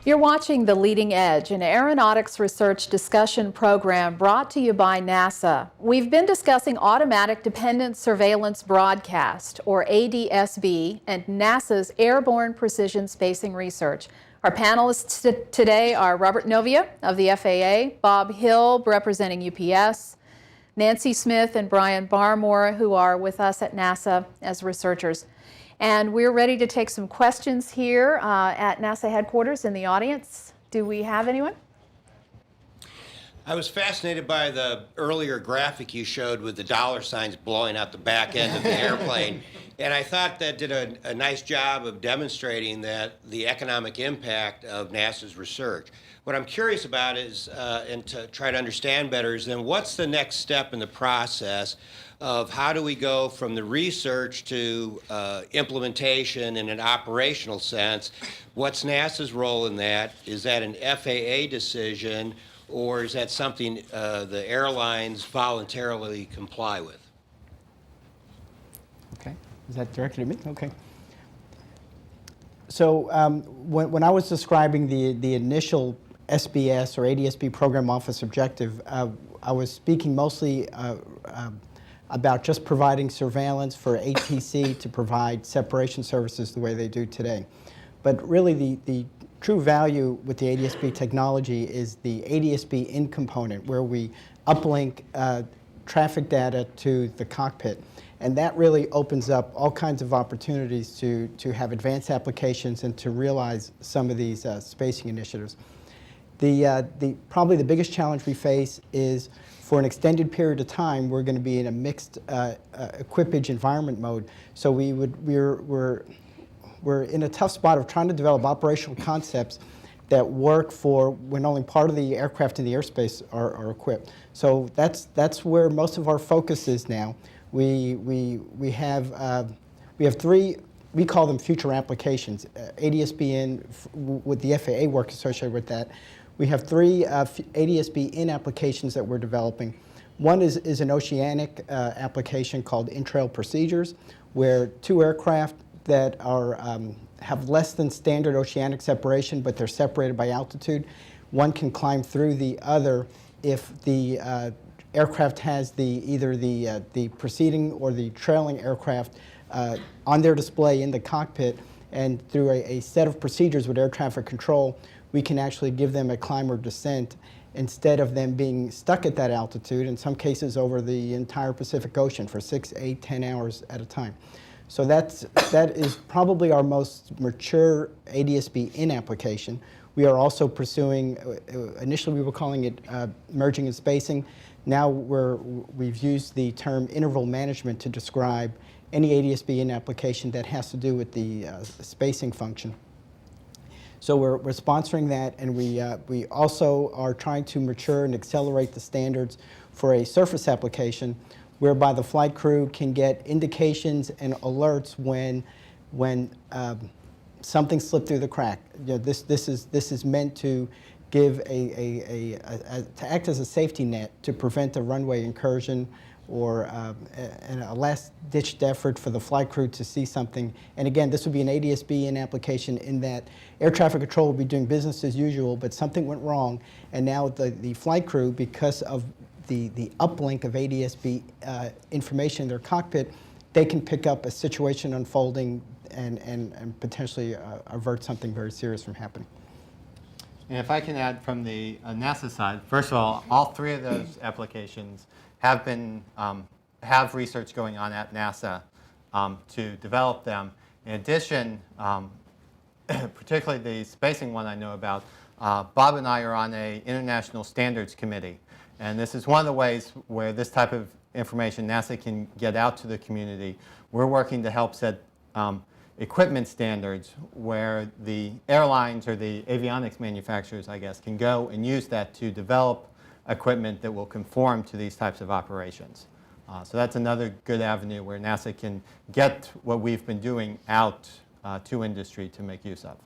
S1: You're watching The Leading Edge, an aeronautics research discussion program brought to you by NASA. We've been discussing automatic dependent surveillance broadcast, or ADSB, and NASA's airborne precision spacing research. Our panelists today are Robert Novia of the FAA, Bob Hill representing UPS, Nancy Smith and Brian Barmore, who are with us at NASA as researchers. And we're ready to take some questions here at NASA headquarters in the audience. Do we have anyone?
S12: I was fascinated by the earlier graphic you showed with the dollar signs blowing out the back end of the airplane. And I thought that did a nice job of demonstrating that the economic impact of NASA's research. What I'm curious about is, and to try to understand better, is then what's the next step in the process of how do we go from the research to implementation in an operational sense? What's NASA's role in that? Is that an FAA decision, or is that something the airlines voluntarily comply with?
S4: Okay, is that directed at me? Okay. So when I was describing the initial SBS or ADSB program office objective, I was speaking mostly about just providing surveillance for ATC to provide separation services the way they do today. But really the true value with the ADSB technology is the ADSB in component, where we uplink traffic data to the cockpit. And that really opens up all kinds of opportunities to have advanced applications and to realize some of these spacing initiatives. Probably the biggest challenge we face is for an extended period of time, we're going to be in a mixed equipage environment mode. So we're in a tough spot of trying to develop operational concepts that work for when only part of the aircraft in the airspace are equipped. So that's where most of our focus is now. We have three. We call them future applications. ADSB in with the FAA work associated with that. We have three ADSB in applications that we're developing. One is an oceanic application called in-trail procedures, where two aircraft that are have less than standard oceanic separation, but they're separated by altitude. One can climb through the other if the aircraft has either the preceding or the trailing aircraft on their display in the cockpit, and through a set of procedures with air traffic control, we can actually give them a climb or descent instead of them being stuck at that altitude, in some cases over the entire Pacific Ocean for 6, 8, 10 hours at a time. So that is probably our most mature ADSB in application. We are also pursuing, initially we were calling it merging and spacing. Now we've used the term interval management to describe any ADSB in application that has to do with the spacing function. So we're sponsoring that, and we also are trying to mature and accelerate the standards for a surface application, whereby the flight crew can get indications and alerts when something slipped through the crack. You know, this is meant to give to act as a safety net to prevent a runway incursion or a last-ditched effort for the flight crew to see something. And again, this would be an ADSB in application in that air traffic control would be doing business as usual, but something went wrong, and now the flight crew, because of the uplink of ADSB information in their cockpit, they can pick up a situation unfolding and potentially avert something very serious from happening.
S9: And if I can add from the NASA side, first of all three of those applications have research going on at NASA to develop them. In addition, particularly the spacing one I know about, Bob and I are on an international standards committee. And this is one of the ways where this type of information NASA can get out to the community. We're working to help set equipment standards where the airlines or the avionics manufacturers, I guess, can go and use that to develop equipment that will conform to these types of operations. So that's another good avenue where NASA can get what we've been doing out to industry to make use of.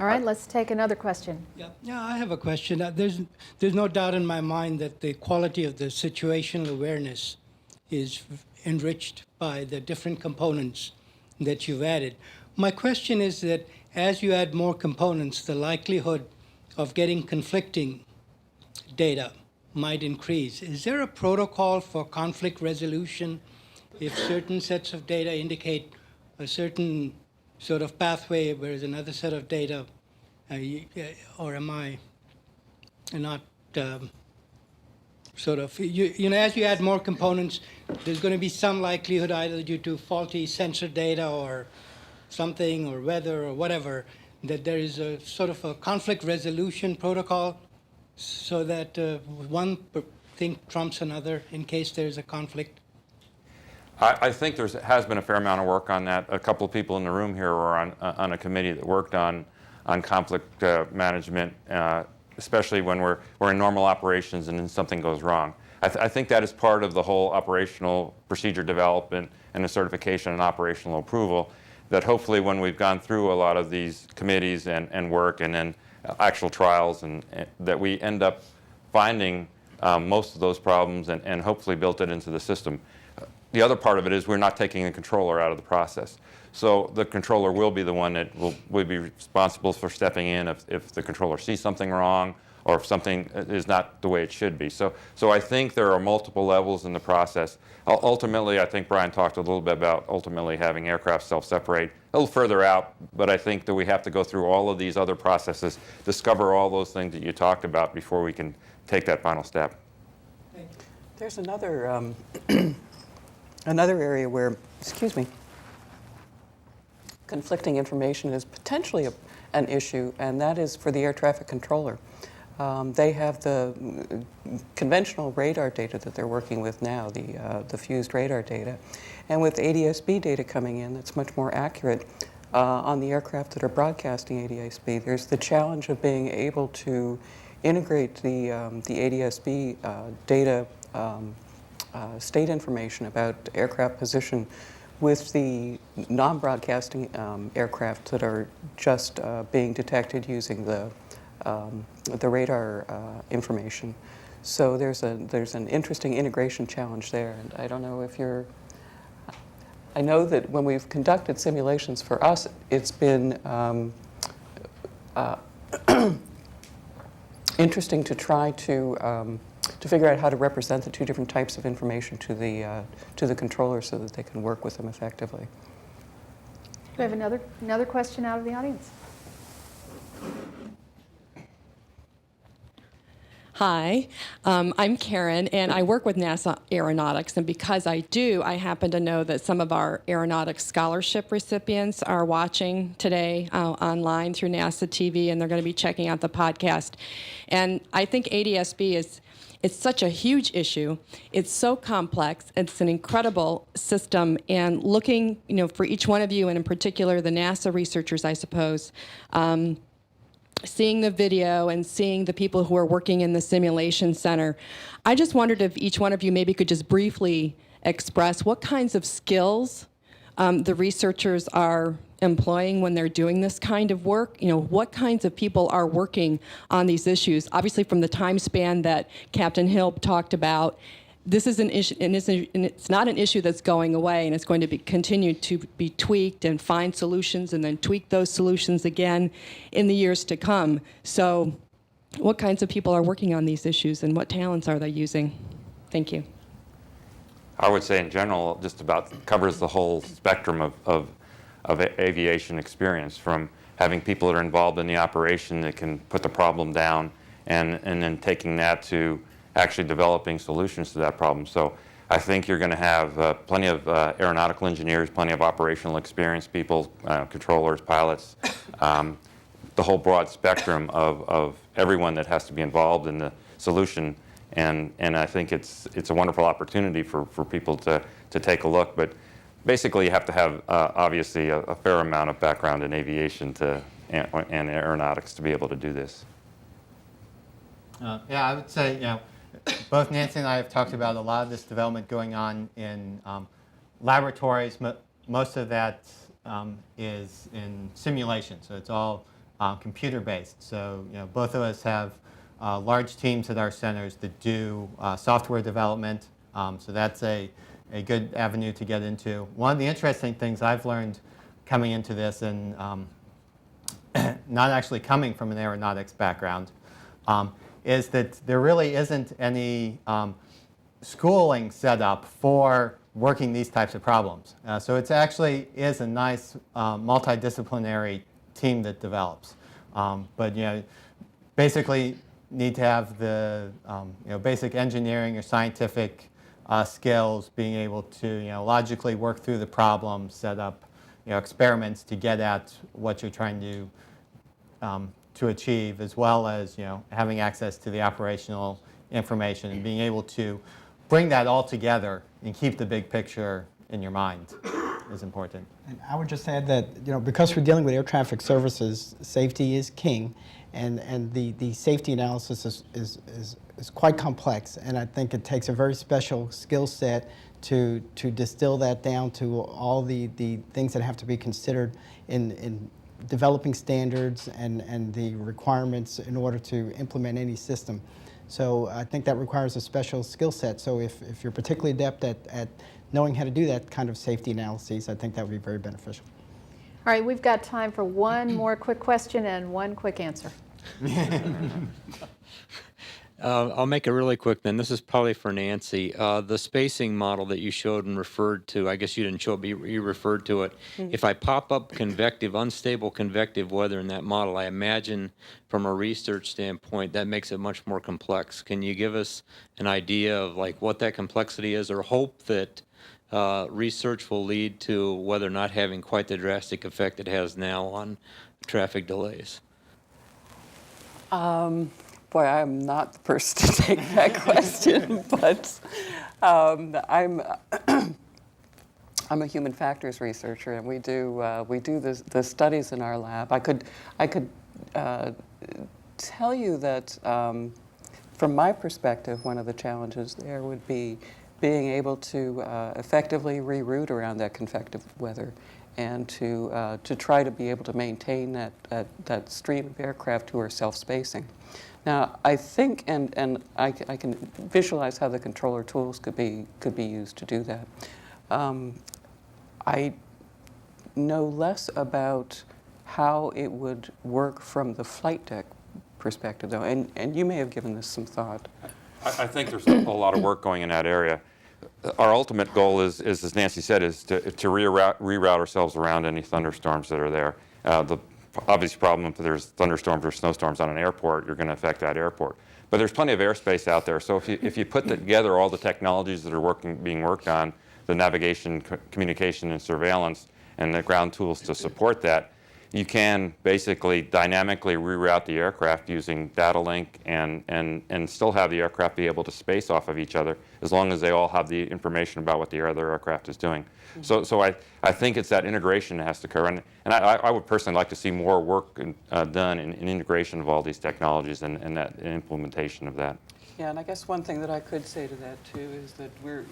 S1: All right, let's take another question.
S13: Yeah, I have a question. There's no doubt in my mind that the quality of the situational awareness is enriched by the different components that you've added. My question is that as you add more components, the likelihood of getting conflicting data might increase. Is there a protocol for conflict resolution if certain sets of data indicate a certain sort of pathway, whereas another set of data, or am I not sort of, you know, as you add more components, there's going to be some likelihood either due to faulty sensor data or something or weather or whatever, that there is a sort of a conflict resolution protocol so that one thing trumps another in case there's a conflict?
S5: I think there has been a fair amount of work on that. A couple of people in the room here were on a committee that worked on conflict management, especially when we're in normal operations and then something goes wrong. I think that is part of the whole operational procedure development and the certification and operational approval, that hopefully when we've gone through a lot of these committees and work and then actual trials, and that we end up finding most of those problems and hopefully built it into the system. The other part of it is we're not taking the controller out of the process. So the controller will be the one that will be responsible for stepping in if the controller sees something wrong or if something is not the way it should be. So I think there are multiple levels in the process. Ultimately, I think Brian talked a little bit about ultimately having aircraft self-separate a little further out, but I think that we have to go through all of these other processes, discover all those things that you talked about before we can take that final step.
S8: There's another another area where, conflicting information is potentially an issue, and that is for the air traffic controller. They have the conventional radar data that they're working with now, the fused radar data, and with ADS-B data coming in that's much more accurate on the aircraft that are broadcasting ADS-B. There's the challenge of being able to integrate the ADS-B data state information about aircraft position with the non-broadcasting aircraft that are just being detected using the radar information. So there's an interesting integration challenge there, and I don't know if you're. I know that when we've conducted simulations for us, it's been interesting to try to figure out how to represent the two different types of information to the controller so that they can work with them effectively.
S1: We have another question out of the audience.
S14: Hi, I'm Karen, and I work with NASA Aeronautics, and because I do, I happen to know that some of our aeronautics scholarship recipients are watching today online through NASA TV, and they're going to be checking out the podcast. And I think ADS-B it's such a huge issue. It's so complex. It's an incredible system, and looking, for each one of you, and in particular the NASA researchers, I suppose, seeing the video and seeing the people who are working in the simulation center, I just wondered if each one of you maybe could just briefly express what kinds of skills the researchers are employing when they're doing this kind of work. What kinds of people are working on these issues? Obviously, from the time span that Captain Hill talked about, this is an issue, and it's not an issue that's going away, and it's going to be continued to be tweaked and find solutions and then tweak those solutions again in the years to come. So what kinds of people are working on these issues, and what talents are they using? Thank you.
S5: I would say in general, just about covers the whole spectrum of aviation experience, from having people that are involved in the operation that can put the problem down and then taking that to actually developing solutions to that problem. So I think you're going to have plenty of aeronautical engineers, plenty of operational experienced people, controllers, pilots, the whole broad spectrum of everyone that has to be involved in the solution. And I think it's a wonderful opportunity for people to take a look. But basically you have to have obviously a fair amount of background in aviation and aeronautics to be able to do this.
S9: Yeah, I would say, both Nancy and I have talked about a lot of this development going on in laboratories. Most of that is in simulation, so it's all computer-based. So both of us have large teams at our centers that do software development. So that's a good avenue to get into. One of the interesting things I've learned coming into this and not actually coming from an aeronautics background, is that there really isn't any schooling set up for working these types of problems. So it actually is a nice multidisciplinary team that develops. But basically need to have the basic engineering or scientific skills, being able to logically work through the problem, set up experiments to get at what you're trying to achieve, as well as having access to the operational information and being able to bring that all together and keep the big picture in your mind is important.
S4: And I would just add that because we're dealing with air traffic services, safety is king, and the safety analysis is quite complex, and I think it takes a very special skill set to distill that down to all the things that have to be considered in developing standards and the requirements in order to implement any system. So I think that requires a special skill set. So if you're particularly adept at knowing how to do that kind of safety analyses, I think that would be very beneficial.
S1: All right, we've got time for one more quick question and one quick answer.
S15: I'll make it really quick then. This is probably for Nancy. The spacing model that you showed and referred to, I guess you didn't show it, but you referred to it.
S1: Mm-hmm.
S15: If I pop up convective, unstable convective weather in that model, I imagine from a research standpoint that makes it much more complex. Can you give us an idea of like what that complexity is, or hope that research will lead to whether or not having quite the drastic effect it has now on traffic delays?
S8: Boy, I'm not the person to take that question, but I'm a human factors researcher, and we do the studies in our lab. I could tell you that from my perspective, one of the challenges there would be being able to effectively reroute around that convective weather, and to try to be able to maintain that stream of aircraft who are self-spacing. Now, I think, and I can visualize how the controller tools could be used to do that. I know less about how it would work from the flight deck perspective, though, and you may have given this some thought.
S5: I think there's a lot of work going in that area. Our ultimate goal is, as Nancy said, is to reroute ourselves around any thunderstorms that are there. The obvious problem, if there's thunderstorms or snowstorms on an airport, you're going to affect that airport. But there's plenty of airspace out there. So if you put together all the technologies that are being worked on, the navigation, communication, and surveillance, and the ground tools to support that, you can basically dynamically reroute the aircraft using data link and still have the aircraft be able to space off of each other as long as they all have the information about what the other aircraft is doing. Mm-hmm. So I think it's that integration that has to occur. And I would personally like to see more work done in integration of all these technologies and that implementation of that.
S8: Yeah, and I guess one thing that I could say to that too is that we're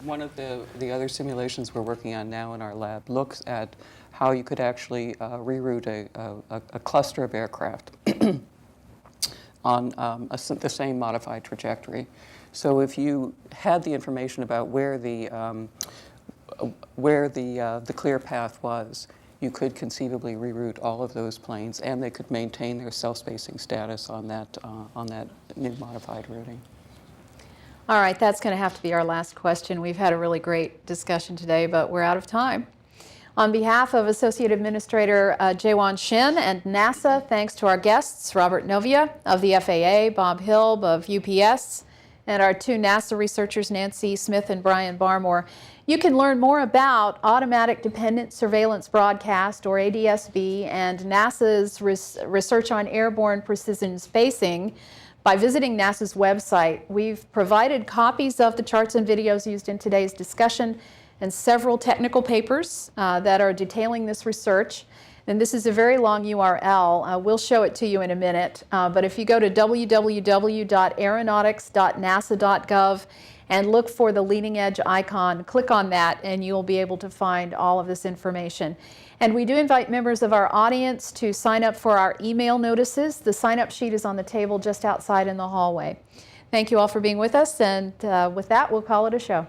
S8: one of the other simulations we're working on now in our lab looks at how you could actually reroute a cluster of aircraft on the same modified trajectory. So if you had the information about where the clear path was, you could conceivably reroute all of those planes, and they could maintain their self-spacing status on that new modified routing.
S1: All right, that's going to have to be our last question. We've had a really great discussion today, but we're out of time. On behalf of Associate Administrator Jaewon Shin and NASA, thanks to our guests, Robert Novia of the FAA, Bob Hilb of UPS, and our two NASA researchers, Nancy Smith and Brian Barmore. You can learn more about Automatic Dependent Surveillance Broadcast, or ADSB, and NASA's research on airborne precision spacing by visiting NASA's website. We've provided copies of the charts and videos used in today's discussion and several technical papers that are detailing this research. And this is a very long URL. We'll show it to you in a minute. But if you go to www.aeronautics.nasa.gov and look for the leading edge icon, click on that, and you'll be able to find all of this information. And we do invite members of our audience to sign up for our email notices. The sign-up sheet is on the table just outside in the hallway. Thank you all for being with us, and with that, we'll call it a show.